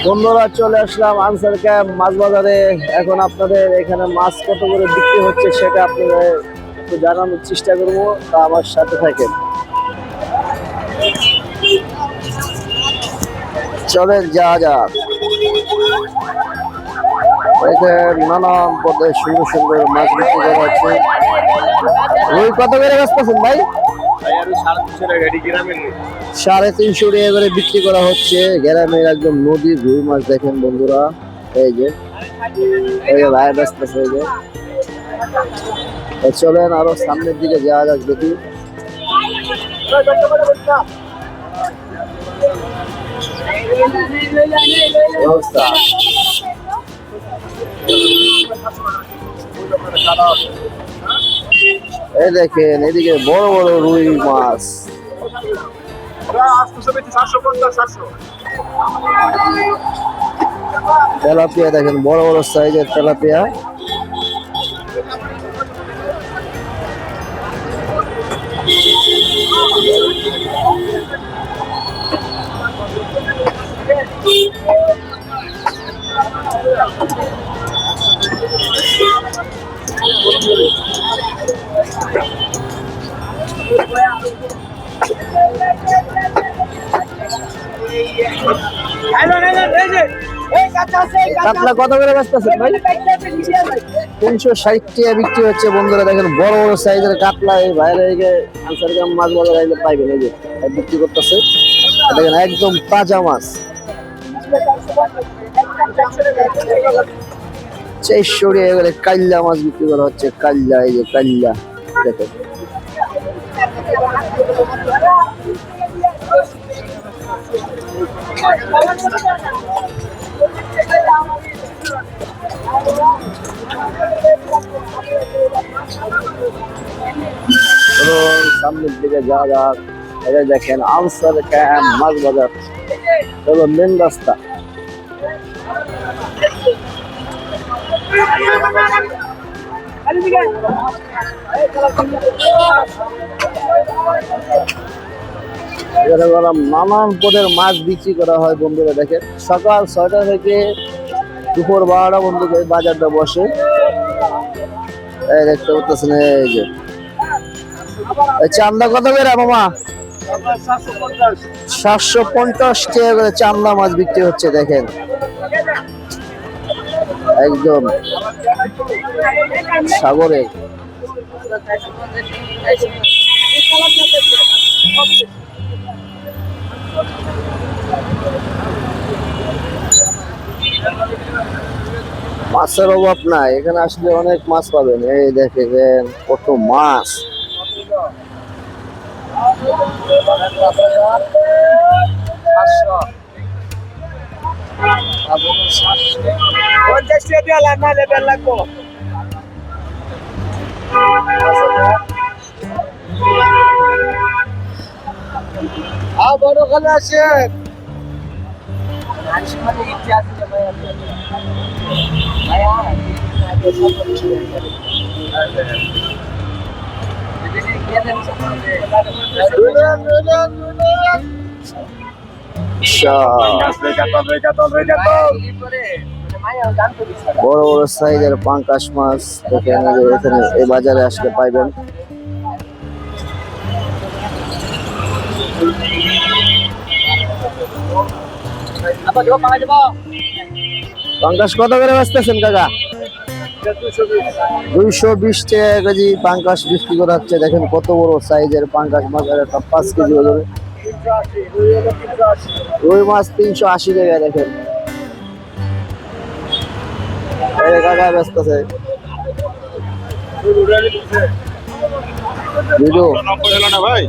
বন্ধুরা চলে আসলাম answer camp মাছ বাজারে। এখন আপনাদের এখানে মাছ কত করে বিক্রি হচ্ছে সেটা আপনাদের একটু জানানোর চেষ্টা করবো, তা আমার সাথে থাকেন। চলেন যাওয়া যাক। নানান পদে সুন্দর সুন্দর মাছ বিক্রি করা হচ্ছে। রুই কত করে বেচতেছেন ভাই? 350 টাকা করে বিক্রি করা হচ্ছে। গ্রামের একদম নদীর রুই মাছ দেখেন বন্ধুরা। এই যে ভাই বেচতেছে। এই যে চলেন আরো সামনের দিকে যাওয়া যাক, দেখি অবস্থা। এই দেখেন এদিকে বড় বড় রুই মাছ। তেলাপিয়া দেখেন, বড় বড় সাইজের তেলাপিয়া। কাতলা কত করে বেচতেছেন ভাই? 360 টাকা বিক্রি হচ্ছে বন্ধুরা। দেখেন বড় বড় সাইজের কাতলা এই বাইরে আনসার ক্যাম্প মাছ বাজারে আইলে পাইবেন। এই যে বিক্রি করতেছে, দেখেন একদম তাজা মাছ। 400 টাকা করে কাল্লা মাছ বিক্রি করা হচ্ছে। কাল্লা, এই যে কাল্লা দেখেন। সামনের দিকে যাওয়া যাক। এটা দেখেন আনসার ক্যাম্প মাছ বাজার, চলো মেন রাস্তা। নানান পদের মাছ বিক্রি করা হয় বন্ধুরা। দেখেন সকাল 6টা থেকে দুপুর 12টা বন্ধুরা এই বাজারটা বসে। এই দেখতে পাচ্ছেন, এই যে চান্দা কত করে মামা? 750 টাকা করে চান্দা মাছ বিক্রি হচ্ছে। দেখেন একদম সাগরে। মাছের অভাব নাই, এখানে আসলে অনেক মাছ পাবেন। এই দেখেন কত মাছ। বড় খালে আসেন। বড় বড় সাইজের পাঙ্কাশ মাছ এখানে এই বাজারে আসলে পাইবেন। পাঙ্কাশ কত করে বেচতেছেন কাকা? 220 টাকা কেজি পাঙ্কাশ বিক্রি করা হচ্ছে। দেখেন কত বড় সাইজের পাঙ্কাশ মাছ, 5 কেজি ওজনের। রুই মাছ 380 টাকা। দেখেন কাকা বেচতেছে ভাই।